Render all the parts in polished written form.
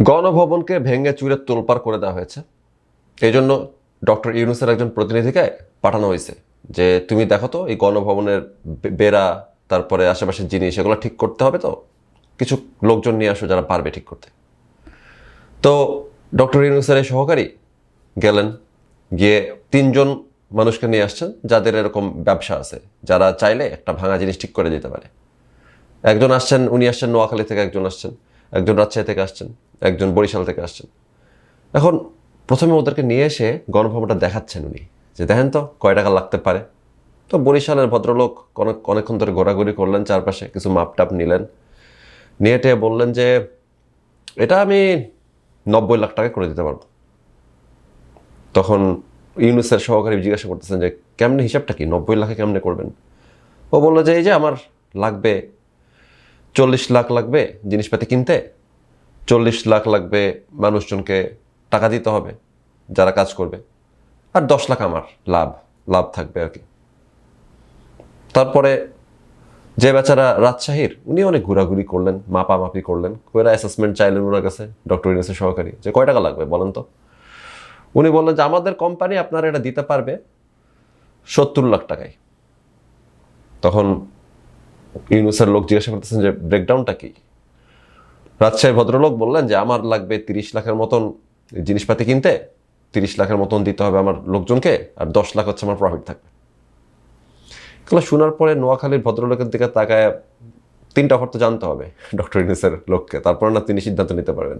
গণভবনকে ভেঙে চুরে তোলপাড় করে দেওয়া হয়েছে। এই জন্য ডক্টর ইউনূসের একজন প্রতিনিধিকে পাঠানো হয়েছে যে তুমি দেখো তো এই গণভবনের বেড়া, তারপরে আশেপাশের জিনিস এগুলো ঠিক করতে হবে, তো কিছু লোকজন নিয়ে আসো যারা পারবে ঠিক করতে। তো ডক্টর ইউনূসের এই সহকারী গেলেন, গিয়ে 3জন মানুষকে নিয়ে আসছেন যাদের এরকম ব্যবসা আছে, যারা চাইলে একটা ভাঙা জিনিস ঠিক করে দিতে পারে। একজন আসছেন, উনি আসছেন নোয়াখালী থেকে, একজন আসছেন, একজন রাজশাহী থেকে আসছেন, একজন বরিশাল থেকে আসছেন। এখন প্রথমে ওদেরকে নিয়ে এসে গণভবনটা দেখাচ্ছেন উনি, যে দেখেন তো কয় টাকা লাগতে পারে। তো বরিশালের ভদ্রলোক অনেকক্ষণ ধরে ঘোরাঘুরি করলেন, চারপাশে কিছু মাপটাপ নিলেন, নিয়ে টেয়ে বললেন যে এটা আমি 90 লাখ টাকা করে দিতে পারবো। তখন ইউনূসের সহকারী জিজ্ঞাসা করতেছেন যে কেমনে, হিসাবটা কি, 90 লাখে কেমনে করবেন? ও বললো যে এই যে আমার লাগবে 40 লাখ লাগবে জিনিসপাতি কিনতে, 40 লাখ লাগবে মানুষজনকে টাকা দিতে হবে যারা কাজ করবে, আর 10 লাখ আমার লাভ লাভ থাকবে আর কি। তারপরে যে বেচারা রাজশাহীর, উনি অনেক ঘোরাঘুরি করলেন, মাপামাপি করলেন, কইরা অ্যাসেসমেন্ট চাইলেন ওনার কাছে, ডক্টর ইউনূসের সহকারী, যে কয় টাকা লাগবে বলেন তো। উনি বললেন যে আমাদের কোম্পানি আপনার এটা দিতে পারবে 70 লাখ টাকায়। তখন ইউনূসের লোক জিজ্ঞাসা করতেছেন যে ব্রেকডাউনটা কি। রাজশাহীর ভদ্রলোক বললেন যে আমার লাগবে 30 লাখের মতন জিনিসপাতি কিনতে, 30 লাখের মতন দিতে হবে আমার লোকজনকে, আর 10 লাখ হচ্ছে আমার প্রফিট থাকবে। এগুলো শোনার পরে নোয়াখালীর ভদ্রলোকের দিকে তাকায় 3টা অফার তো জানতে হবে ডক্টর ইউনূসের লোককে, তারপর না তিনি সিদ্ধান্ত নিতে পারবেন।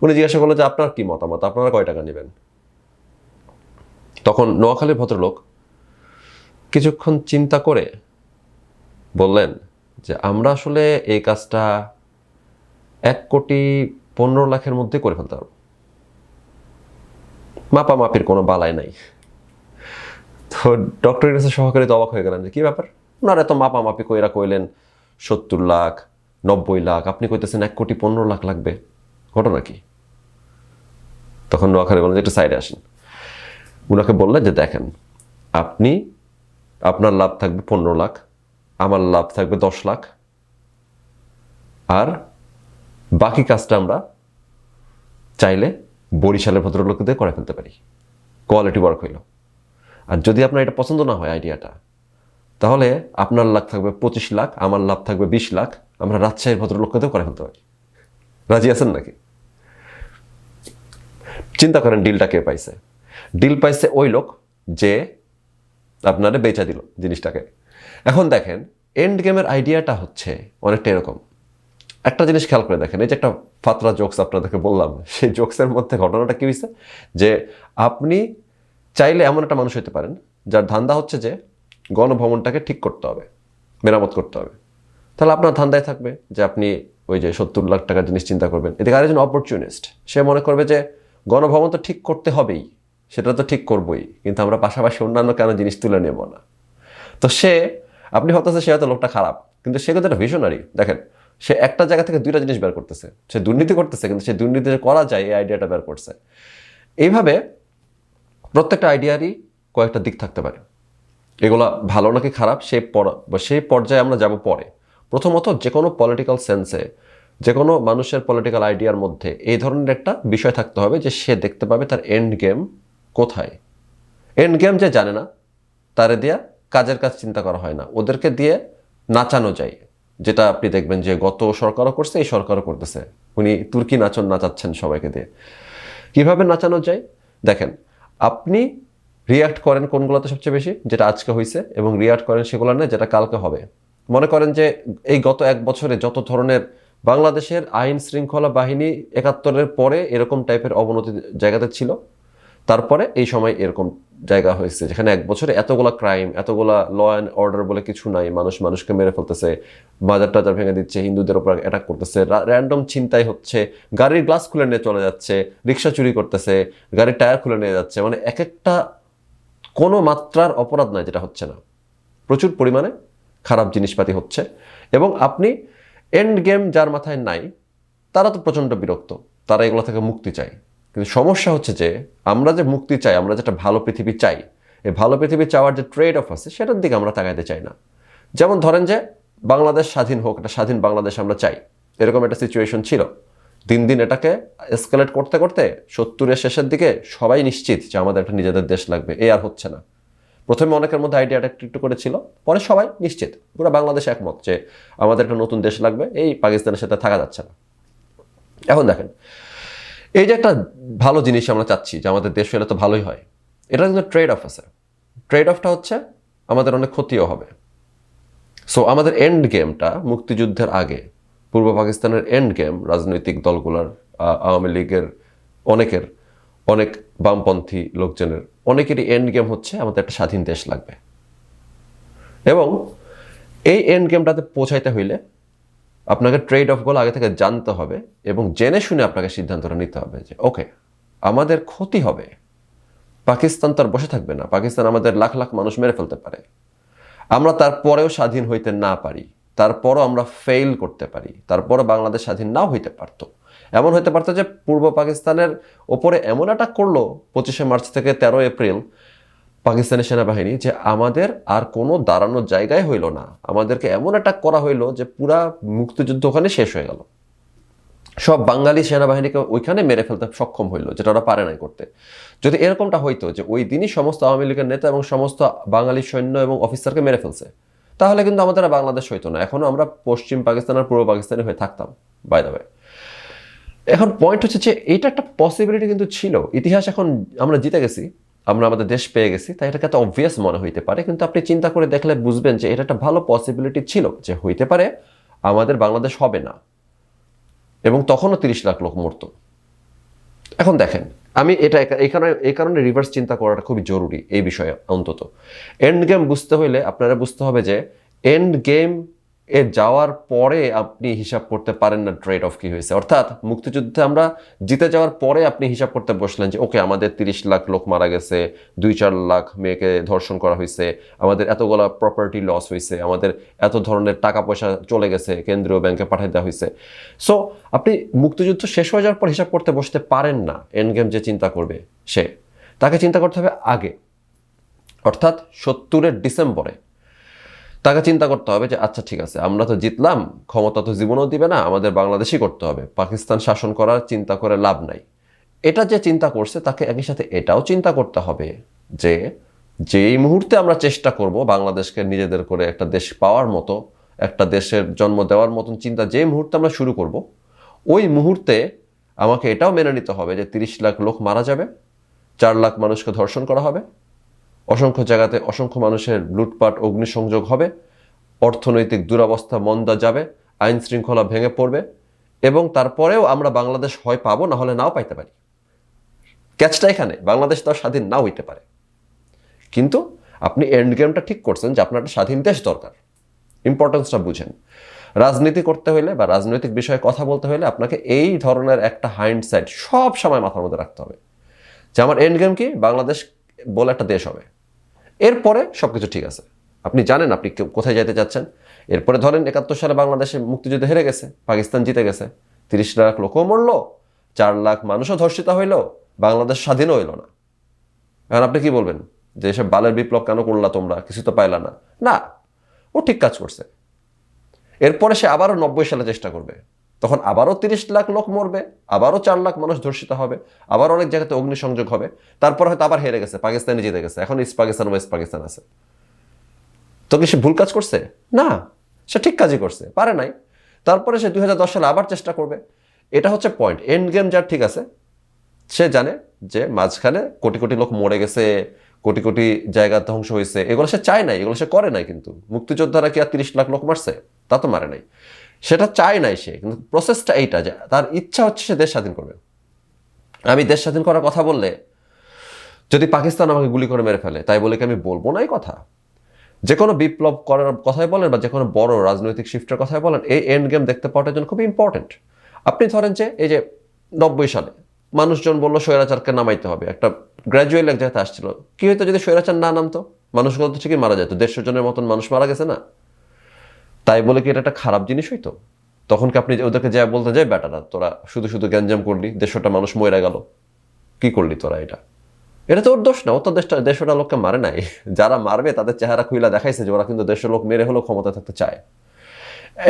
উনি জিজ্ঞাসা করলেন যে আপনার কি মতামত, আপনারা কয় টাকা নেবেন? তখন নোয়াখালীর ভদ্রলোক কিছুক্ষণ চিন্তা করে বললেন যে আমরা আসলে এই কাজটা 1,15,00,000-এর মধ্যে করে ফেলতে পারবো, মাপামাপির কোনো বালাই নাই। তো ডক্টর ইউনূসের সহকারী তো অবাক হয়ে গেলেন যে কি ব্যাপার, ওনারা এত মাপামাপি কইরা কইলেন 70 লাখ, 90 লাখ, আপনি কইতেছেন 1,15,00,000 লাগবে, ঘটনা কি? তখন নোয়াখালী বললেন যে একটু সাইডে আসেন। উনাকে বললেন যে দেখেন, আপনি আপনার লাভ থাকবে 15 লাখ, আমার লাভ থাকবে 10 লাখ, আর বাকি কাজটা আমরা চাইলে বরিশালের ভদ্রলোকদের করে ফেলতে পারি, কোয়ালিটি ওয়ার্ক হইল। আর যদি আপনার এটা পছন্দ না হয় আইডিয়াটা, তাহলে আপনার লাভ থাকবে 25 লাখ, আমার লাভ থাকবে 20 লাখ, আমরা রাজশাহীর ভদ্রলোককেও করে ফেলতে পারি। রাজি আছেন নাকি? চিন্তা করেন ডিলটা কে পাইছে। ডিল পাইছে ওই লোক যে আপনারা বেচা দিল জিনিসটাকে। এখন দেখেন এন্ড গেমের আইডিয়াটা হচ্ছে অনেকটা এরকম। একটা জিনিস খেয়াল করে দেখেন, এই যে একটা ফাতরা জোকস আপনাদেরকে বললাম, সেই জোকসের মধ্যে ঘটনাটা কি হয়েছে, যে আপনি চাইলে এমন একটা মানুষ হতে পারেন যার ধান্দা হচ্ছে যে গণভবনটাকে ঠিক করতে হবে, মেরামত করতে হবে। তাহলে আপনার ধান্দায় থাকবে যে আপনি ওই যে 70 লাখ টাকার জিনিস চিন্তা করবেন। এদিকে আরেকজন অপরচুনিস্ট, সে মনে করবে যে গণভবন তো ঠিক করতে হবেই, সেটা তো ঠিক করবই, কিন্তু আমরা পাশাপাশি অন্যান্য কেন জিনিস তুলে নেব না। তো সে, আপনি হতেছে সে হয়তো লোকটা খারাপ, কিন্তু সে কিন্তু একটা ভিশনারি। দেখেন, সে একটা জায়গা থেকে 2টা জিনিস বের করতেছে, সে দুর্নীতি করতেছে, কিন্তু সে দুর্নীতি যে করা যায় এই আইডিয়াটা বের করছে। এইভাবে প্রত্যেকটা আইডিয়ারই কয়েকটা দিক থাকতে পারে। এগুলা ভালো নাকি খারাপ সেই পর্যায়ে আমরা যাব পরে। প্রথমত, যে কোনো পলিটিক্যাল সেন্সে, যে কোনো মানুষের পলিটিক্যাল আইডিয়ার মধ্যে এই ধরনের একটা বিষয় থাকতে হবে যে সে দেখতে পাবে তার এন্ড গেম কোথায়। এন্ড গেম যে জানে না, তারে দিয়া কাজের কাজ চিন্তা করা হয় না, ওদেরকে দিয়ে নাচানো যায়। যেটা আপনি দেখবেন যে গত সরকারও করছে, এই সরকারও করতেছে। উনি তুর্কি নাচন নাচাচ্ছেন সবাইকে দিয়ে। কিভাবে নাচানো যায় দেখেন, আপনি রিয়াক্ট করেন কোনগুলোতে সবচেয়ে বেশি, যেটা আজকে হয়েছে, এবং রিয়াক্ট করেন সেগুলো না যেটা কালকে হবে। মনে করেন যে এই গত 1 বছরে যত ধরনের বাংলাদেশের আইন শৃঙ্খলা বাহিনী 71-এর পরে এরকম টাইপের অবনতি জায়গাতে ছিল, তারপরে এই সময় এরকম জায়গা হয়েছে যেখানে 1 বছরে এতগুলা ক্রাইম, এতগুলা ল অ্যান্ড অর্ডার বলে কিছু নাই, মানুষ মানুষকে মেরে ফেলতেছে, বাজার টাজার ভেঙে দিচ্ছে, হিন্দুদের উপর অ্যাটাক করতেছে, র্যান্ডম ছিনতাই হচ্ছে, গাড়ির গ্লাস খুলে নিয়ে চলে যাচ্ছে, রিক্সা চুরি করতেছে, গাড়ির টায়ার খুলে নিয়ে যাচ্ছে। মানে এক একটা কোনো মাত্রার অপরাধ নয় যেটা হচ্ছে না, প্রচুর পরিমাণে খারাপ জিনিসপাতি হচ্ছে। এবং আপনি এন্ড গেম যার মাথায় নাই, তারা তো প্রচণ্ড বিরক্ত, তারা এগুলো থেকে মুক্তি চায়। কিন্তু সমস্যা হচ্ছে যে আমরা যে মুক্তি চাই, আমরা যেটা ভালো পৃথিবী চাই, এই ভালো পৃথিবী চাওয়ার যে ট্রেড অফ আছে সেটার দিকে আমরা তাকাইতে চাই না। যেমন ধরেন যে বাংলাদেশ স্বাধীন হোক, একটা স্বাধীন বাংলাদেশ আমরা চাই, এরকম একটা সিচুয়েশন ছিল দিন দিন এটাকে এসকেলেট করতে করতে 70-এর শেষের দিকে সবাই নিশ্চিত যে আমাদের একটা নিজেদের দেশ লাগবে, এই আর হচ্ছে না। প্রথমে অনেকের মধ্যে আইডিয়াটা একটু একটু করেছিল, পরে সবাই নিশ্চিত, পুরো বাংলাদেশ একমত যে আমাদের একটা নতুন দেশ লাগবে, এই পাকিস্তানের সাথে থাকা যাচ্ছে না। এখন দেখেন, এই যে একটা ভালো জিনিস আমরা চাচ্ছি যে আমাদের দেশ হলে তো ভালোই হয়, এটা কিন্তু ট্রেড অফ আছে। ট্রেড অফটা হচ্ছে আমাদের অনেক ক্ষতিও হবে। সো আমাদের এন্ড গেমটা মুক্তিযুদ্ধের আগে, পূর্ব পাকিস্তানের এন্ড গেম রাজনৈতিক দলগুলোর, আওয়ামী লীগের অনেক বামপন্থী লোকজনের অনেকেরই এন্ড গেম হচ্ছে আমাদের একটা স্বাধীন দেশ লাগবে। এবং এই এন্ড গেমটাতে পৌঁছাইতে হইলে আপনাকে ট্রেড অফগুলো আগে থেকে জানতে হবে এবং জেনে শুনে আপনাকে সিদ্ধান্তটা নিতে হবে যে ওকে, আমাদের ক্ষতি হবে, পাকিস্তান তো আর বসে থাকবে না, পাকিস্তান আমাদের লাখ লাখ মানুষ মেরে ফেলতে পারে, আমরা তারপরেও স্বাধীন হইতে না পারি, তারপরও আমরা ফেইল করতে পারি, তারপরও বাংলাদেশ স্বাধীন নাও হইতে পারতো। এমন হইতে পারতো যে পূর্ব পাকিস্তানের ওপরে এমন অ্যাটাক করলো 25শে মার্চ থেকে 13 এপ্রিল পাকিস্তানি সেনাবাহিনী যে আমাদের আর কোনো দাঁড়ানোর জায়গায় হইল না, আমাদেরকে এমন অ্যাটাক করা হইলো যে পুরা মুক্তিযুদ্ধ ওখানে শেষ হয়ে গেল, সব বাঙালি সেনাবাহিনীকে ওইখানে মেরে ফেলতে সক্ষম হইলো, যেটা ওরা পারে নাই করতে। যদি এরকমটা হইতো যে ওই দিনই সমস্ত আওয়ামী লীগের নেতা এবং সমস্ত বাঙালি সৈন্য এবং অফিসারকে মেরে ফেলছে, তাহলে কিন্তু আমাদের আর বাংলাদেশ হইতো না, এখনো আমরা পশ্চিম পাকিস্তান আর পূর্ব পাকিস্তানি হয়ে থাকতাম, বাই দ্য ওয়ে। এখন পয়েন্ট হচ্ছে যে এটা একটা পসিবিলিটি কিন্তু ছিল। ইতিহাস এখন আমরা জিতে গেছি, আমরা আমাদের দেশ পেয়ে গেছি, তাই এটাকে এত অবভিয়াস মনে হইতে পারে, কিন্তু আপনি চিন্তা করে দেখলে বুঝবেন যে এটা একটা ভালো পসিবিলিটি ছিল যে হইতে পারে আমাদের বাংলাদেশ হবে না এবং তখনও 30 লাখ লোক মরতো। এখন দেখেন, আমি এটা এই কারণে রিভার্স চিন্তা করাটা খুবই জরুরি এই বিষয়ে। অন্তত এন্ড গেম বুঝতে হইলে আপনারা বুঝতে হবে যে এন্ড গেম এ যাওয়ার পরে আপনি হিসাব করতে পারেন না ট্রেড অফ কি হয়েছে। অর্থাৎ মুক্তিযুদ্ধে আমরা জিতে যাওয়ার পরে আপনি হিসাব করতে বসলেন যে ওকে, আমাদের 30 লাখ লোক মারা গেছে, 2-4 লাখ মেয়েকে ধর্ষণ করা হয়েছে, আমাদের এতগুলা প্রপার্টি লস হয়েছে, আমাদের এত ধরনের টাকা পয়সা চলে গেছে, কেন্দ্রীয় ব্যাংকে পাঠিয়ে দেওয়া হয়েছে। সো আপনি মুক্তিযুদ্ধ শেষ হয়ে যাওয়ার পর হিসাব করতে বসতে পারেন না। এন্ড গেম যে চিন্তা করবে তাকে চিন্তা করতে হবে আগে, অর্থাৎ 70-এর ডিসেম্বরে তাকে চিন্তা করতে হবে যে আচ্ছা ঠিক আছে, আমরা তো জিতলাম, ক্ষমতা তো জীবনও দিবে না, আমাদের বাংলাদেশই করতে হবে, পাকিস্তান শাসন করার চিন্তা করে লাভ নাই। এটা যে চিন্তা করছে তাকে একই সাথে এটাও চিন্তা করতে হবে যে যেই মুহূর্তে আমরা চেষ্টা করব বাংলাদেশকে নিজেদের করে একটা দেশ পাওয়ার মতো, একটা দেশের জন্ম দেওয়ার মতন চিন্তা যে মুহূর্তে আমরা শুরু করব, ওই মুহূর্তে আমাকে এটাও মেনে নিতে হবে যে 30 লাখ লোক মারা যাবে, 4 লাখ মানুষকে ধর্ষণ করা হবে, অসংখ্য জায়গাতে অসংখ্য মানুষের লুটপাট, অগ্নিসংযোগ হবে, অর্থনৈতিক দুরবস্থা, মন্দা যাবে, আইন শৃঙ্খলা ভেঙে পড়বে, এবং তারপরেও আমরা বাংলাদেশ হয় পাবো, না হলে নাও পাইতে পারি। ক্যাচটা এখানে, বাংলাদেশ তাও স্বাধীন নাও হইতে পারে, কিন্তু আপনি এন্ড গেমটা ঠিক করছেন যে আপনার একটা স্বাধীন দেশ দরকার। ইম্পর্টেন্সটা বুঝেন। রাজনীতি করতে হইলে বা রাজনৈতিক বিষয়ে কথা বলতে হলে আপনাকে এই ধরনের একটা হাইন্ডসাইট সব সময় মাথার মধ্যে রাখতে হবে যে আমার এন্ড গেম কি, বাংলাদেশ বলে একটা দেশ হবে, এরপরে সবকিছু ঠিক আছে। আপনি জানেন আপনি কোথায় যেতে চাচ্ছেন। এরপরে ধরেন 71 সালে বাংলাদেশে মুক্তিযুদ্ধে হেরে গেছে, পাকিস্তান জিতে গেছে, 30 লাখ লোকও মরলো, 4 লাখ মানুষও ধর্ষিত হইল, বাংলাদেশ স্বাধীনও হইল না। এখন আপনি কি বলবেন যে এসব বালের বিপ্লব কেন করলা তোমরা, কিছু তো পাইলা না? না, ও ঠিক কাজ করছে। এরপরে সে আবারও 90 সালে চেষ্টা করবে, তখন আবারও 30 লাখ লোক মরবে, আবারও 4 লাখ মানুষ ধর্ষিত হবে, আবার অনেক জায়গাতে অগ্নিসংযোগ হবে, তারপর হয়তো আবার হেরে গেছে, পাকিস্তানে জিতে গেছে, এখন ইস্ট পাকিস্তান ওয়েস্ট পাকিস্তান আছে। তো কি সে ভুল কাজ করছে? না, সে ঠিক কাজই করছে, পারে নাই। তারপরে সে 2010 সালে আবার চেষ্টা করবে। এটা হচ্ছে পয়েন্ট। এন্ড গেম যার ঠিক আছে, সে জানে যে মাঝখানে কোটি কোটি লোক মরে গেছে, কোটি কোটি জায়গা ধ্বংস হয়েছে, এগুলো সে চায় নাই, এগুলো সে করে নাই। কিন্তু মুক্তিযোদ্ধারা কি আর 30 লাখ লোক মারছে? তা তো মারে নাই, সেটা চায় নাই সে। কিন্তু প্রসেসটা এইটা যে তার ইচ্ছা হচ্ছে সে দেশ স্বাধীন করবে। আমি দেশ স্বাধীন করার কথা বললে যদি পাকিস্তান আমাকে গুলি করে মেরে ফেলে, তাই বলে কি আমি বলবো না এই কথা? যে কোনো বিপ্লব করার কথাই বলেন বা যে কোনো বড় রাজনৈতিক শিফটের কথাই বলেন, এই এন্ড গেম দেখতে পাওয়াটার জন্য খুবই ইম্পর্টেন্ট। আপনি ধরেন যে এই যে 90 সালে মানুষজন বললো স্বৈরাচারকে নামাইতে হবে, একটা গ্র্যাজুয়াল এক জায়গাতে আসছিল, কি হইতো যদি স্বৈরাচার না নামতো? মানুষগুলো তো ঠিকই মারা যেত, 150 জনের মতন মানুষ মারা গেছে না? তাই বলে কি এটা একটা খারাপ জিনিস হইতো? তখন কি আপনি ওদেরকে যা বলতে যাই, বেটারা তোরা শুধু শুধু গ্যাঞ্জাম করলি, 150টা মানুষ মরে গেল, কি করলি তোরা? এটা তো ওর দোষ না, ও তো 150টা লোককে মারে নাই। যারা মারবে তাদের চেহারা খুইলা দেখাইছে যে ওরা কিন্তু 150 লোক মেরে হলেও ক্ষমতা থাকতে চায়।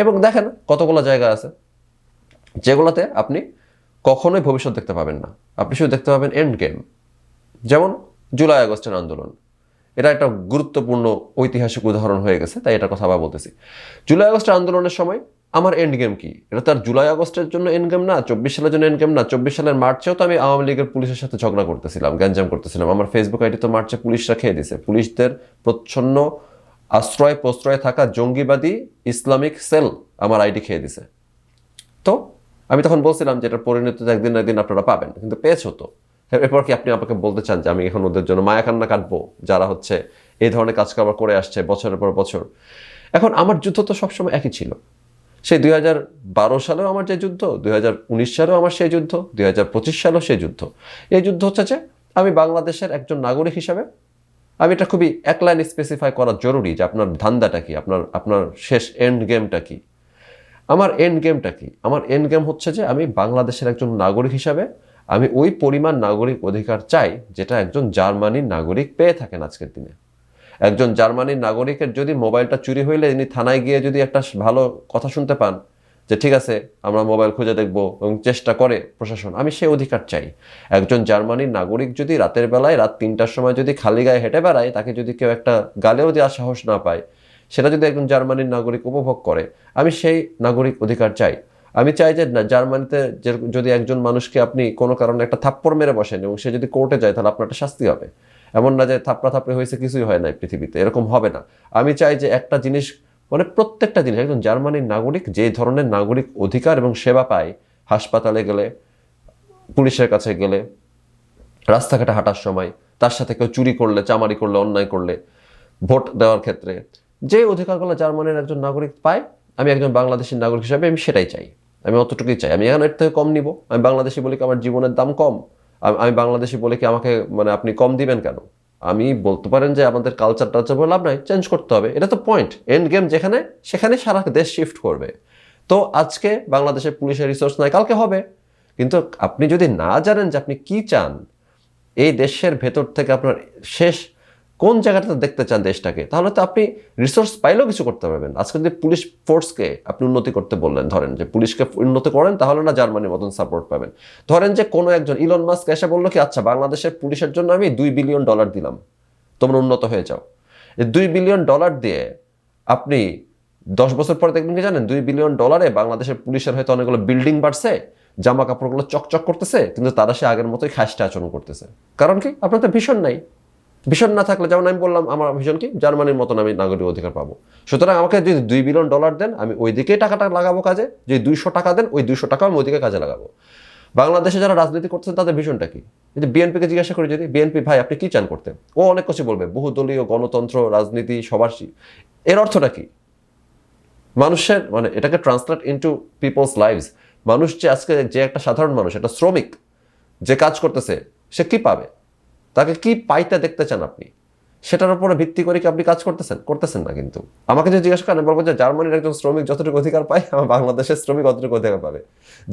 এবং দেখেন কতগুলো জায়গা আছে যেগুলোতে আপনি কখনোই ভবিষ্যৎ দেখতে পাবেন না, আপনি শুধু দেখতে পাবেন এন্ড গেম। যেমন জুলাই আগস্টের আন্দোলন, এটা একটা গুরুত্বপূর্ণ ঐতিহাসিক উদাহরণ হয়ে গেছে, তাই এটার কথা আবার বলতেছি। জুলাই আগস্টের আন্দোলনের সময় আমার এন্ড গেম কি? এটা তার জুলাই আগস্টের জন্য এন্ড গেম না, 24 সালের জন্য এন্ড গেম না। 24 সালের মার্চেও তো আমি আওয়ামী লীগের পুলিশের সাথে ঝগড়া করতেছিলাম, গ্যাঞ্জাম করতেছিলাম। আমার ফেসবুক আইডি তো মার্চে পুলিশরা খেয়ে দিছে। পুলিশদের প্রচ্ছন্ন আশ্রয় প্রশ্রয়ে থাকা জঙ্গিবাদী ইসলামিক সেল আমার আইডি খেয়ে দিছে। তো আমি তখন বলছিলাম যে এটার পরিণতি একদিন না একদিন আপনারা পাবেন, কিন্তু পেয়েছো তো। এরপর কি আপনি আমাকে বলতে চান যে আমি এখন ওদের জন্য মায়া কান্না কাটবো, যারা হচ্ছে এই ধরনের কাজ কারবার করে আসছে বছরের পর বছর? এখন আমার যুদ্ধ তো সবসময় একই ছিল। সেই 2012 সালেও আমার যে যুদ্ধ, 2019 সালেও আমার সেই যুদ্ধ, 2025 সালেও সেই যুদ্ধ। এই যুদ্ধ হচ্ছে যে আমি বাংলাদেশের একজন নাগরিক হিসাবে, আমি এটা খুবই এক লাইন স্পেসিফাই করা জরুরি যে আপনার ধান্দাটা কি, আপনার শেষ এন্ড গেমটা কি। আমার এন্ড গেমটা কি? আমার এন্ড গেম হচ্ছে যে আমি বাংলাদেশের একজন নাগরিক হিসাবে আমি ওই পরিমাণ নাগরিক অধিকার চাই যেটা একজন জার্মানির নাগরিক পেয়ে থাকেন আজকের দিনে। একজন জার্মানির নাগরিকের যদি মোবাইলটা চুরি হইলে তিনি থানায় গিয়ে যদি একটা ভালো কথা শুনতে পান যে ঠিক আছে আমরা মোবাইল খুঁজে দেখবো এবং চেষ্টা করে প্রশাসন, আমি সেই অধিকার চাই। একজন জার্মানির নাগরিক যদি রাতের বেলায় রাত 3টার সময় যদি খালি গায়ে হেঁটে বেড়ায়, তাকে যদি কেউ একটা গালেও দেওয়ার সাহস না পায়, সেটা যদি একজন জার্মানির নাগরিক উপভোগ করে, আমি সেই নাগরিক অধিকার চাই। আমি চাই যে জার্মানিতে যদি একজন মানুষকে আপনি কোনো কারণে একটা থাপ্পড় মেরে বসেন এবং সে যদি কোর্টে যায়, তাহলে আপনার একটা শাস্তি হবে। এমন না যে থাপড়াথাপড়ি হয়েছে কিছুই হয় না পৃথিবীতে, এরকম হবে না। আমি চাই যে একটা জিনিস মানে প্রত্যেকটা জিনিস একজন জার্মানির নাগরিক যে ধরনের নাগরিক অধিকার এবং সেবা পায়, হাসপাতালে গেলে, পুলিশের কাছে গেলে, রাস্তাঘাটে হাঁটার সময়, তার সাথে কেউ চুরি করলে, চামারি করলে, অন্যায় করলে, ভোট দেওয়ার ক্ষেত্রে যে অধিকারগুলো জার্মানির একজন নাগরিক পায়, আমি একজন বাংলাদেশের নাগরিক হিসাবে আমি সেটাই চাই। আমি অতটুকুই চাই। আমি এখন এর থেকে কম নিব? আমি বাংলাদেশি বলে কি আমার জীবনের দাম কম? আমি বাংলাদেশি বলে কি আমাকে মানে আপনি কম দিবেন কেন? আমি বলতে পারেন যে আমাদের কালচার টালচার বলে লাভ নাই, চেঞ্জ করতে হবে। এটা তো পয়েন্ট। এন্ড গেম যেখানে, সেখানে সারা দেশ শিফট করবে। তো আজকে বাংলাদেশের পুলিশের রিসোর্স নাই, কালকে হবে। কিন্তু আপনি যদি না জানেন যে আপনি কি চান, এই দেশের ভেতর থেকে আপনার শেষ কোন জায়গাটাতে দেখতে চান দেশটাকে, তাহলে তো আপনি রিসোর্স পাইলেও কিছু করতে পারবেন। আজকে যদি পুলিশ ফোর্সকে আপনি উন্নতি করতে বললেন, ধরেন যে পুলিশকে উন্নতি করেন, তাহলে না জার্মানির মতন সাপোর্ট পাবেন। ধরেন যে কোনো একজন ইলন মাস্ক এসে বললো কি আচ্ছা বাংলাদেশের পুলিশের জন্য আমি $2 বিলিয়ন দিলাম, তোমরা উন্নত হয়ে যাও। এই $2 বিলিয়ন দিয়ে আপনি 10 বছর পরে দেখবেন কি জানেন, $2 বিলিয়ন বাংলাদেশের পুলিশের হয়তো অনেকগুলো বিল্ডিং বাড়ছে, জামা কাপড়গুলো চকচক করতেছে, কিন্তু তারা সে আগের মতোই খাসটা আচরণ করতেছে। কারণ কি? আপনার তো ভিশন নাই। ভিশন না থাকলে, যেমন আমি বললাম আমার ভিশন কি, জার্মানির মতন আমি নাগরিক অধিকার পাবো। সুতরাং আমাকে যদি $2 বিলিয়ন দেন, আমি ওই দিকেই টাকাটা লাগাবো কাজে। যদি 200 টাকা দেন, ওই 200 টাকা আমি ওইদিকে কাজে লাগাবো। বাংলাদেশে যারা রাজনীতি করতেছেন তাদের ভিশনটা কি? যদি বিএনপিকে জিজ্ঞাসা করি, যদি বিএনপি ভাই আপনি কি চান করতে, ও অনেক কিছু বলবে, বহুদলীয় গণতন্ত্র, রাজনীতি, সবার। এর অর্থটা কি? মানুষের মানে এটাকে ট্রান্সলেট ইনটু পিপলস লাইভস। মানুষ যে আজকে যে একটা সাধারণ মানুষ, একটা শ্রমিক যে কাজ করতেছে, সে কি পাবে? তাকে কি পাইতে দেখতে চান আপনি? সেটার উপরে ভিত্তি করে কি আপনি কাজ করতেছেন না। কিন্তু আমাকে যদি জিজ্ঞাসা করেন, বলবো যে জার্মানির একজন শ্রমিক যতটুকু অধিকার পায়, আমার বাংলাদেশের শ্রমিক অতটুকু অধিকার পাবে।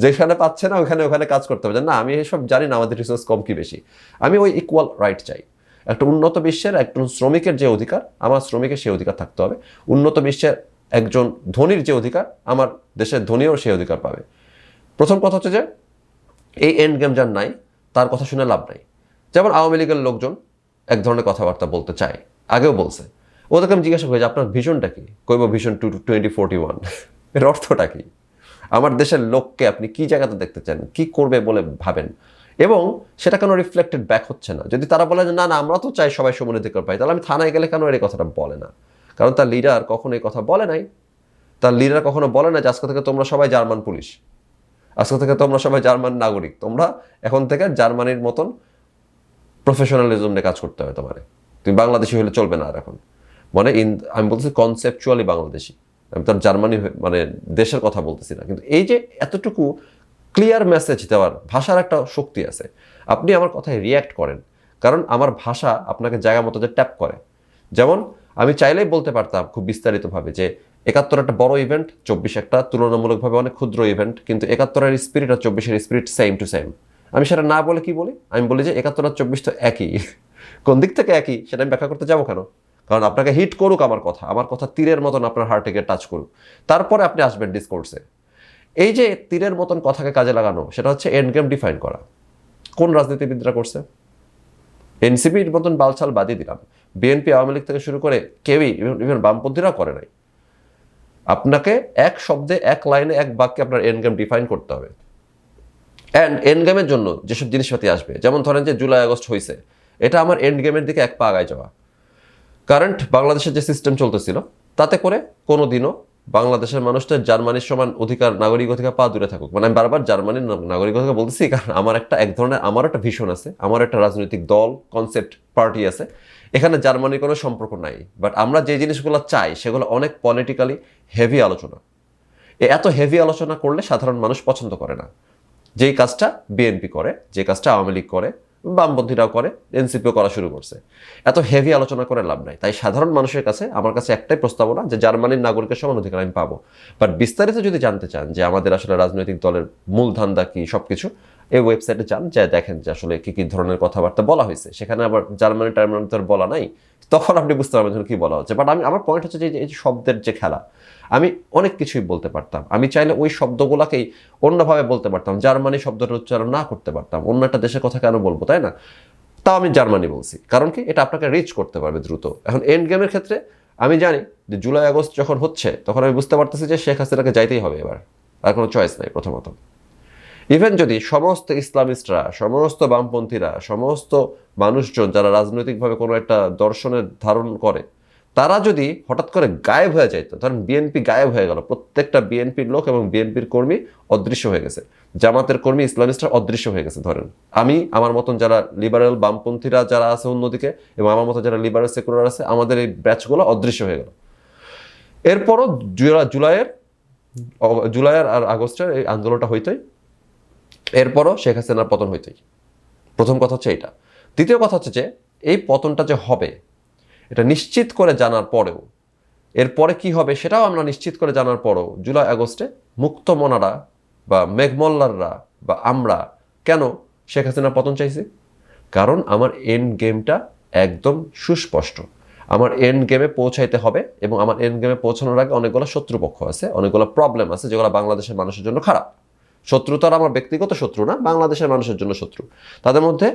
যেখানে পাচ্ছে না ওখানে কাজ করতে হবে। না, আমি এসব জানি না আমাদের রিসোর্স কম কি বেশি। আমি ওই ইকুয়াল রাইট চাই। একটা উন্নত বিশ্বের একজন শ্রমিকের যে অধিকার, আমার শ্রমিকের সেই অধিকার থাকতে হবে। উন্নত বিশ্বের একজন ধনীর যে অধিকার, আমার দেশের ধনীও সেই অধিকার পাবে। প্রথম কথা হচ্ছে যে এই এন্ড গেম যার নাই, তার কথা শুনে লাভ নাই। যেমন আওয়ামী লীগের লোকজন এক ধরনের কথাবার্তা বলতে চায়, আগেও বলছে। ওদেরকে আমি জিজ্ঞাসা করি যে আপনার ভিশনটা কি? কইব ভিশন 2041। এর অর্থটা কি? আমার দেশের লোককে আপনি কি জায়গাতে দেখতে চান, কি করবে বলে ভাবেন, এবং সেটা কেন রিফ্লেক্টেড ব্যাক হচ্ছে না? যদি তারা বলে যে না না আমরা তো চাই সবাই সমান অধিকার পাই, তাহলে আমি থানায় গেলে কেন এই কথাটা বলে না? কারণ তার লিডার কখনো এই কথা বলে নাই। তার লিডার কখনো বলে না যে আজকে থেকে তোমরা সবাই জার্মান পুলিশ, আজকে থেকে তোমরা সবাই জার্মান নাগরিক, তোমরা এখন থেকে জার্মানির মতন প্রফেশনালিজম নিয়ে কাজ করতে হবে তোমার। তুমি বাংলাদেশি হলে চলবে না আর এখন। মানে আমি বলতেছি কনসেপচুয়ালি বাংলাদেশি, আমি তার জার্মানি মানে দেশের কথা বলতেছি না। কিন্তু এই যে এতটুকু ক্লিয়ার মেসেজ দেওয়ার ভাষার একটা শক্তি আছে। আপনি আমার কথায় রিয়্যাক্ট করেন, কারণ আমার ভাষা আপনাকে জায়গা মতো যে ট্যাপ করে। যেমন আমি চাইলেই বলতে পারতাম খুব বিস্তারিতভাবে যে 71 একটা বড় ইভেন্ট, 24 একটা তুলনামূলকভাবে অনেক ক্ষুদ্র ইভেন্ট, কিন্তু 71-এর স্পিরিট আর 24-এর স্পিরিট সেম টু সেম। আমি সেটা না বলে কি বলি? আমি বলি যে 71 আর 24 তো একই। কোন দিক থেকে একই সেটা আমি ব্যাখ্যা করতে যাবো কেন? কারণ আপনাকে হিট করুক আমার কথা তীরের মতন আপনার হার্টে গিয়ে টাচ করুক, তারপরে আপনি আসবেন ডিসকোর্সে। এই যে তীরের মতন কথাকে কাজে লাগানো, সেটা হচ্ছে এন্ড গেম ডিফাইন করা। কোন রাজনীতিবিদরা করছে? এনসিপির মতন বালছাল বাদই দিলাম, বিএনপি আওয়ামী লীগ থেকে শুরু করে কেউই, ইভেন বামপন্থীরাও করে নাই। আপনাকে এক শব্দে, এক লাইনে, এক বাক্যে আপনার এন্ড গেম ডিফাইন করতে হবে। অ্যান্ড এন্ড গেমের জন্য যেসব জিনিসপাতি আসবে, যেমন ধরেন যে জুলাই আগস্ট হয়েছে, এটা আমার এন্ড গেমের দিকে এক পা আগায় যাওয়া। কারেন্ট বাংলাদেশের যে সিস্টেম চলতেছিল, তাতে করে কোনো দিনও বাংলাদেশের মানুষটা জার্মানির সমান অধিকার, নাগরিক অধিকার পা দূরে থাকুক। মানে আমি বারবার জার্মানির নাগরিক অধিকার বলতেছি, কারণ আমার একটা ভিশন আছে, আমার একটা রাজনৈতিক দল, কনসেপ্ট, পার্টি আছে। এখানে জার্মানির কোনো সম্পর্ক নাই। বাট আমরা যে জিনিসগুলো চাই সেগুলো অনেক পলিটিক্যালি হেভি আলোচনা। এত হেভি আলোচনা করলে সাধারণ মানুষ পছন্দ করে না। যেই কাজটা বিএনপি করে, যে কাজটা আওয়ামী লীগ করে, বামপন্থীরাও করে, এনসিপিও করা শুরু করছে, এত হেভি আলোচনা করে লাভ নাই। তাই সাধারণ মানুষের কাছে আমার কাছে একটাই প্রস্তাবনা, যে জার্মানির নাগরিকের সমান অধিকার আমি পাবো। বাট বিস্তারিত যদি জানতে চান যে আমাদের আসলে রাজনৈতিক দলের মূল ধান্দা কি, সবকিছু এই ওয়েবসাইটে যান, যা দেখেন যে আসলে কি কি ধরনের কথাবার্তা বলা হয়েছে। সেখানে আবার জার্মানি টার্মানি তো বলা নাই, তখন আপনি বুঝতে পারবেন কি বলা হচ্ছে। বাট আমার পয়েন্ট হচ্ছে যে এই যে শব্দের যে খেলা, আমি অনেক কিছুই বলতে পারতাম। আমি চাইলে ওই শব্দগুলোকেই অন্যভাবে বলতে পারতাম, জার্মানি শব্দটা উচ্চারণ না করতে পারতাম, অন্য একটা দেশের কথা কেন বলবো, তাই না? তাও আমি জার্মানি বলছি, কারণ কি এটা আপনাকে রিচ করতে পারবে দ্রুত। এখন এন্ড গেমের ক্ষেত্রে আমি জানি যে জুলাই আগস্ট যখন হচ্ছে, তখন আমি বুঝতে পারতেছি যে শেখ হাসিনাকে যাইতেই হবে এবার, আর কোনো চয়েস নাই। প্রথমত, ইভেন যদি সমস্ত ইসলামিস্টরা, সমস্ত বামপন্থীরা, সমস্ত মানুষজন যারা রাজনৈতিকভাবে কোনো একটা দর্শনের ধারণ করে, তারা যদি হঠাৎ করে গায়েব হয়ে যাইতো, ধরেন বিএনপি গায়েব হয়ে গেল, প্রত্যেকটা বিএনপির লোক এবং বিএনপির কর্মী অদৃশ্য হয়ে গেছে, জামাতের কর্মী, ইসলামিস্টরা অদৃশ্য হয়ে গেছে, ধরেন আমি, আমার মতন যারা লিবারেল বামপন্থীরা যারা আছে অন্যদিকে, এবং আমার মতো যারা লিবারেল সেকুলার আছে, আমাদের এই ব্যাচগুলো অদৃশ্য হয়ে গেল। এরপরও জুলাইয়ের আর আগস্টের এই আন্দোলনটা হইতোই, এরপরও শেখ হাসিনার পতন হইতোই। প্রথম কথা হচ্ছে এইটা। দ্বিতীয় কথা হচ্ছে যে এই পতনটা যে হবে, এটা নিশ্চিত করে জানার পরেও, এরপরে কি হবে সেটাও আমরা নিশ্চিত করে জানার পরেও, জুলাই আগস্টে মুক্তমনারা বা মেঘমল্লাররা বা আমরা কেন শেখ হাসিনার পতন চাইছি? কারণ আমার এন্ড গেমটা একদম সুস্পষ্ট। আমার এন্ড গেমে পৌঁছাইতে হবে, এবং আমার এন্ড গেমে পৌঁছানোর আগে অনেকগুলো শত্রুপক্ষ আছে, অনেকগুলো প্রবলেম আছে, যেগুলো বাংলাদেশের মানুষের জন্য খারাপ। শত্রু তো আর আমার ব্যক্তিগত শত্রু না, বাংলাদেশের মানুষের জন্য শত্রু। তাদের মধ্যে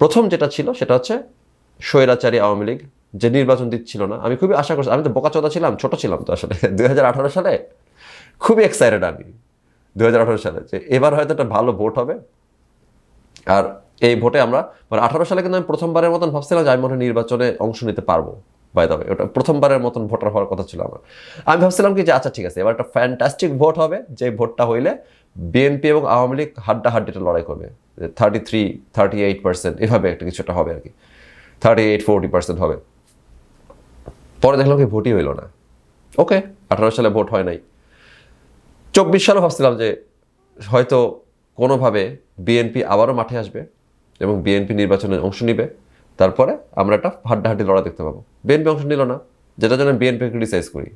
প্রথম যেটা ছিল সেটা হচ্ছে স্বৈরাচারী আওয়ামী লীগ, যে নির্বাচন দিচ্ছিল না। আমি খুবই আশা করছি, আমি তো বোকাচোদা ছিলাম, ছোট ছিলাম তো আসলে 2018 সালে খুবই এক্সাইটেড আমি 2018 সালে, যে এবার হয়তো একটা ভালো ভোট হবে। আর এই ভোটে আমরা, মানে 18 সালে কিন্তু আমি প্রথমবারের মতন ভাবছিলাম যে আমি মনে হয় নির্বাচনে অংশ নিতে পারবো। বাই দ্য ওয়ে, ওটা প্রথমবারের মতন ভোটার হওয়ার কথা ছিল আমার। আমি ভাবছিলাম কি যে আচ্ছা ঠিক আছে, এবার একটা ফ্যান্টাস্টিক ভোট হবে, যে ভোটটা হইলে বিএনপি এবং আওয়ামী লীগ হাড্ডাহাড্ডিটা লড়াই করবে, 33-38% এভাবে একটা কিছুটা হবে আর কি, 38-40% হবে। পরে দেখলাম কি ভোটই হইল না। ওকে, 18 সালে ভোট হয় নাই। 24 সালে ভাবছিলাম যে হয়তো কোনোভাবে বিএনপি আবারও মাঠে আসবে এবং বিএনপি নির্বাচনে অংশ নিবে, তারপরে আমরা একটা হাড্ডাহাড্ডি লড়াই দেখতে পাবো। বিএনপি অংশ নিল না, যেটা জন্য বিএনপি ক্রিটিসাইজ করি।